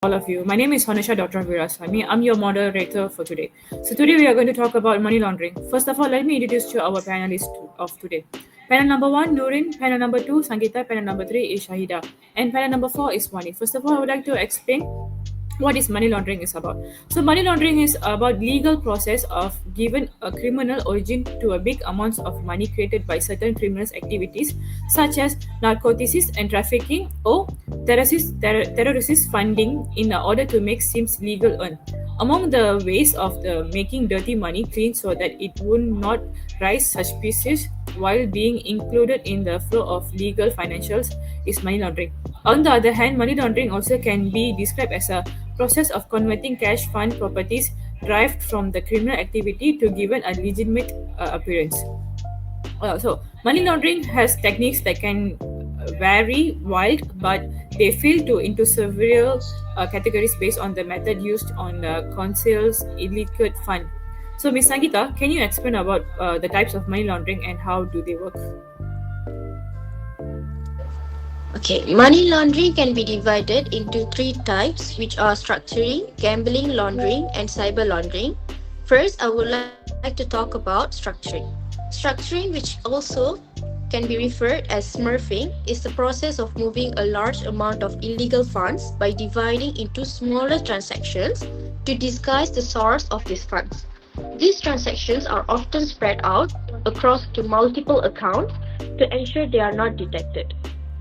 all of you. My name is Hanisha Dr. Viraswamy. I'm your moderator for today. So today we are going to talk about money laundering. First of all, let me introduce to our panelists of today. Panel number 1, Nurin. Panel number 2, Sangeeta. Panel number 3 is Shahida. And panel number 4 is Wani. First of all, I would like to explain what is money laundering is about. So money laundering is about legal process of given a criminal origin to a big amounts of money created by certain criminal activities such as narcotics and trafficking or terrorist funding in order to make seems legal earn. Among the ways of the making dirty money clean so that it would not rise suspicious while being included in the flow of legal financials is money laundering. On the other hand, money laundering also can be described as a process of converting cash fund properties derived from the criminal activity to given a legitimate appearance. So, money laundering has techniques that can vary wild, but they fall into several categories based on the method used on the conceal's illicit fund. So, Ms. Sangeeta, can you explain about the types of money laundering and how do they work? Okay, money laundering can be divided into three types, which are structuring, gambling laundering, and cyber laundering. First, I would like to talk about structuring. Structuring, which also can be referred as smurfing, is the process of moving a large amount of illegal funds by dividing into smaller transactions to disguise the source of these funds. These transactions are often spread out across to multiple accounts to ensure they are not detected.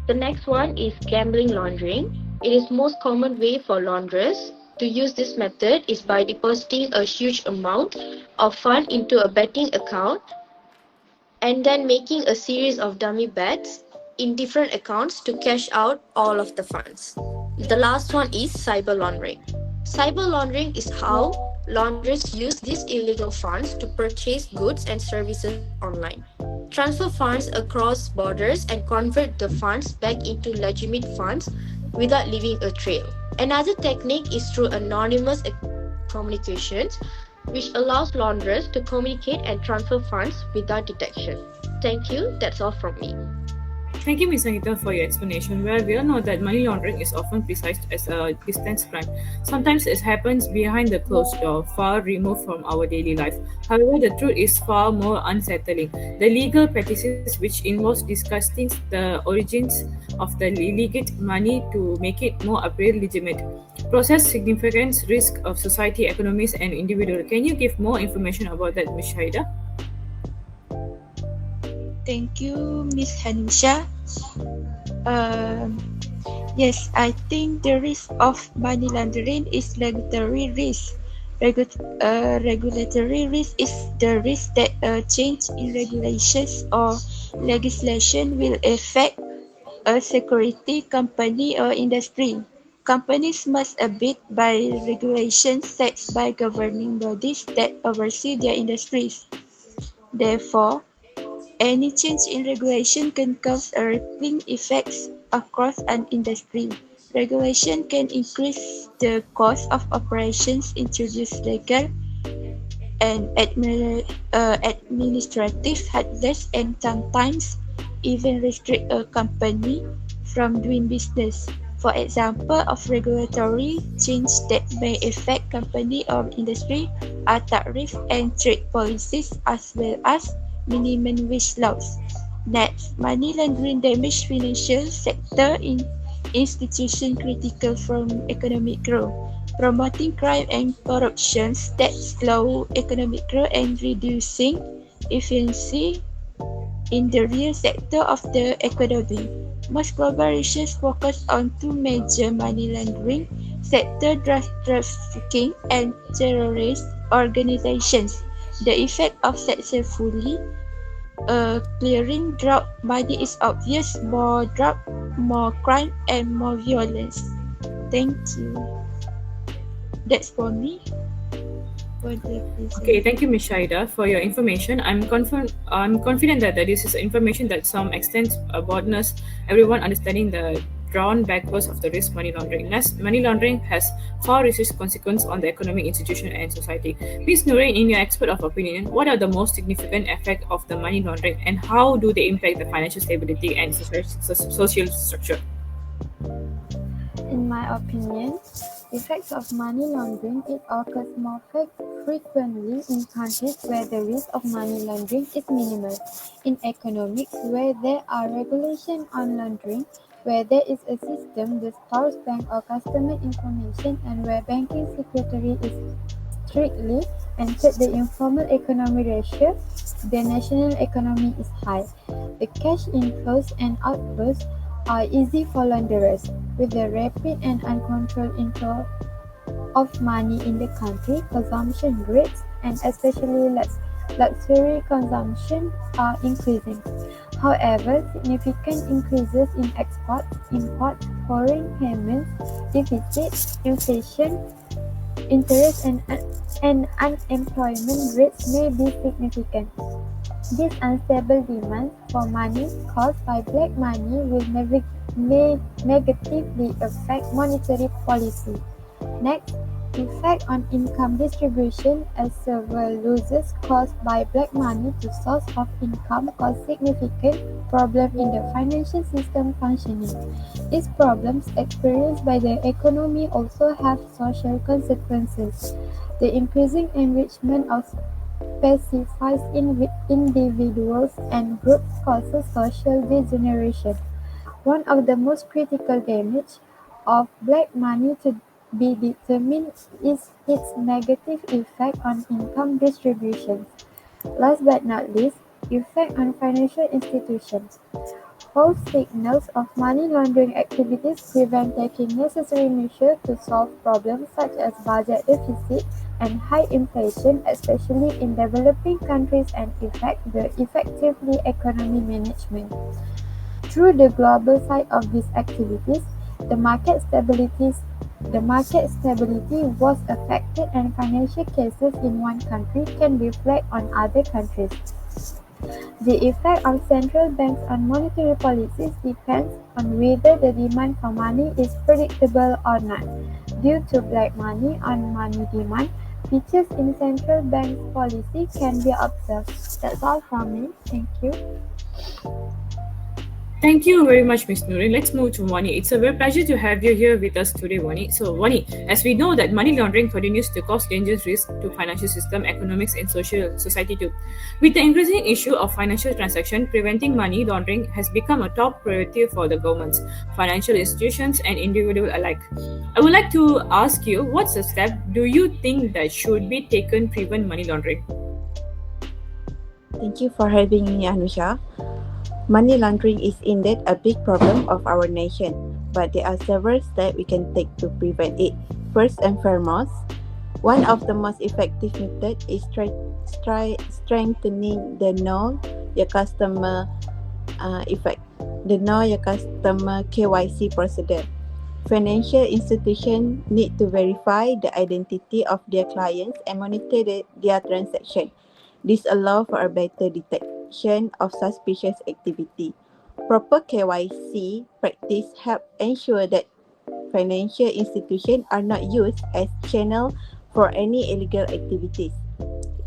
The next one is gambling laundering. It is most common way for launderers to use this method is by depositing a huge amount of fund into a betting account and then making a series of dummy bets in different accounts to cash out all of the funds. The last one is cyber laundering. Cyber laundering is how launderers use these illegal funds to purchase goods and services online, transfer funds across borders, and convert the funds back into legitimate funds without leaving a trail. Another technique is through anonymous communications, which allows launderers to communicate and transfer funds without detection. Thank you, that's all from me. Thank you, Ms. Sangeeta, for your explanation. Well, we all know that money laundering is often perceived as a distance crime. Sometimes it happens behind the closed door, far removed from our daily life. However, the truth is far more unsettling. The legal practices, which involves discussing the origins of the illicit money to make it more appear legitimate, process significant risk of society, economies, and individual. Can you give more information about that, Ms. Shaida? Thank you, Miss Hanisha. Yes, I think the risk of money laundering is regulatory risk. Regulatory risk is the risk that a change in regulations or legislation will affect a security company or industry. Companies must abide by regulations set by governing bodies that oversee their industries. Therefore, any change in regulation can cause a rippling effects across an industry. Regulation can increase the cost of operations, introduce legal and administrative hurdles, and sometimes even restrict a company from doing business. For example, of regulatory change that may affect company or industry are tariff and trade policies as well as minimum wage laws. Next, money laundering damage financial sector in institution critical from economic growth, promoting crime and corruption that slow economic growth and reducing efficiency in the real sector of the economy. Most corporations focus on two major money laundering sector: drug trafficking and terrorist organizations. The effect of successfully clearing drug money is obvious: more drug, more crime, and more violence. Thank you. That's for me. For the Okay, present. thank you, Ms. Shaida, for your information. I'm confident that this is information that some extent broadness everyone understanding the drawn backwards of the risk money laundering. Thus, money laundering has far research consequences on the economic institution and society. Ms. Nurain, in your expert of opinion, what are the most significant effects of the money laundering and how do they impact the financial stability and social structure? In my opinion, Effects of money laundering. It occurs more frequently in countries where the risk of money laundering is minimal. In economics where there are regulations on laundering, where there is a system that stores bank or customer information, and where banking security is strictly entered the informal economy ratio, the national economy is high. The cash inflows and outflows are easy for launderers. With the rapid and uncontrolled inflow of money in the country, consumption rates, and especially luxury consumption, are increasing. However, significant increases in export, import, foreign payments, deficit, inflation, interest, and unemployment rates may be significant. This unstable demand for money caused by black money will may negatively affect monetary policy. Next, effect on income distribution as several losses caused by black money to source of income cause significant problem in the financial system functioning. These problems experienced by the economy also have social consequences. The increasing enrichment of specifies individuals and groups causes social degeneration. One of the most critical damage of black money to be determined is its negative effect on income distribution. Last but not least, effect on financial institutions. False signals of money laundering activities prevent taking necessary measures to solve problems such as budget deficit and high inflation, especially in developing countries, and affect the effectively economy management. Through the global side of these activities, the market stability was affected, and financial cases in one country can reflect on other countries. The effect of central banks on monetary policies depends on whether the demand for money is predictable or not. Due to black money on money demand, features in central banks' policy can be observed. That's all from me. Thank you. Thank you very much, Ms. Nurin. Let's move to Wani. It's a real pleasure to have you here with us today, Wani. So, Wani, as we know that money laundering continues to cause dangerous risk to financial system, economics, and social society too. With the increasing issue of financial transaction, preventing money laundering has become a top priority for the governments, financial institutions, and individuals alike. I would like to ask you, what's the step do you think that should be taken to prevent money laundering? Thank you for having me, Anusha. Money laundering is indeed a big problem of our nation, but there are several steps we can take to prevent it. First and foremost, one of the most effective methods is strengthening the know your customer know your customer KYC procedure. Financial institutions need to verify the identity of their clients and monitor their transactions. This allows for a better detection of suspicious activity. Proper KYC practice help ensure that financial institutions are not used as channel for any illegal activities.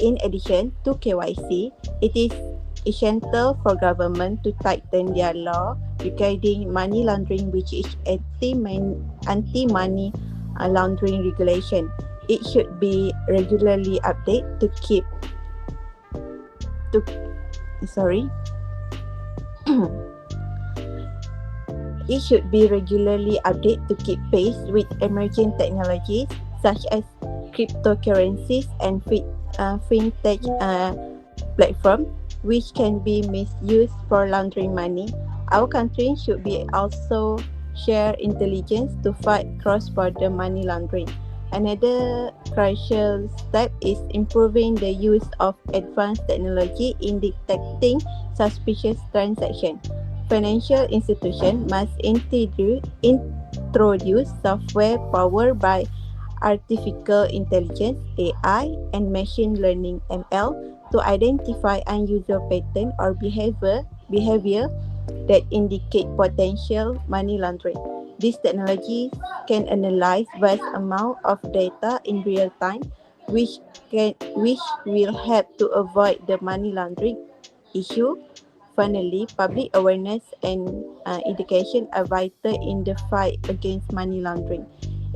In addition to KYC, it is essential for government to tighten their law regarding money laundering, which is anti-money laundering regulation. It should be regularly updated to keep It should be regularly updated to keep pace with emerging technologies such as cryptocurrencies and fintech platforms, which can be misused for laundering money. Our country should be also share intelligence to fight cross-border money laundering. Another crucial step is improving the use of advanced technology in detecting suspicious transactions. Financial institutions must introduce software powered by artificial intelligence (AI) and machine learning (ML) to identify unusual patterns or behavior that indicate potential money laundering. This technology can analyze vast amounts of data in real time, which will help to avoid the money laundering issue. Finally, public awareness and education are vital in the fight against money laundering.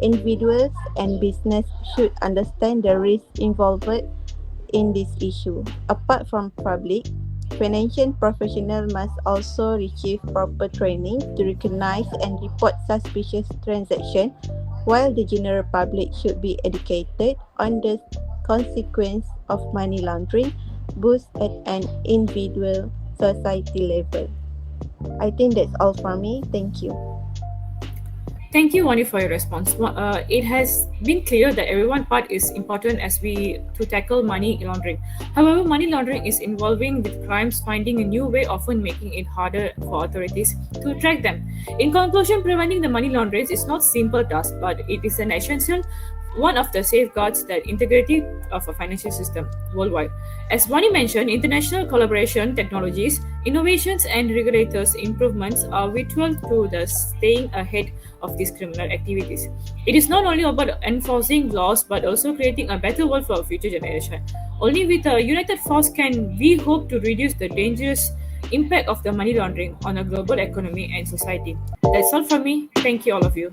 Individuals and business should understand the risks involved in this issue. Apart from public, financial professionals must also receive proper training to recognize and report suspicious transactions, while the general public should be educated on the consequence of money laundering, both at an individual society level. I think that's all for me. Thank you. Thank you, Wani, for your response. It has been clear that everyone part is important as we to tackle money laundering. However, money laundering is involving with crimes finding a new way, often making it harder for authorities to track them. In conclusion, preventing the money laundering is not simple task, but it is an essential one of the safeguards the integrity of a financial system worldwide. As Wani mentioned, international collaboration, technologies, innovations, and regulators' improvements are vital to the staying ahead of these criminal activities. It is not only about enforcing laws but also creating a better world for our future generation. Only with a united force can we hope to reduce the dangerous impact of the money laundering on a global economy and society. That's all from me. Thank you, all of you.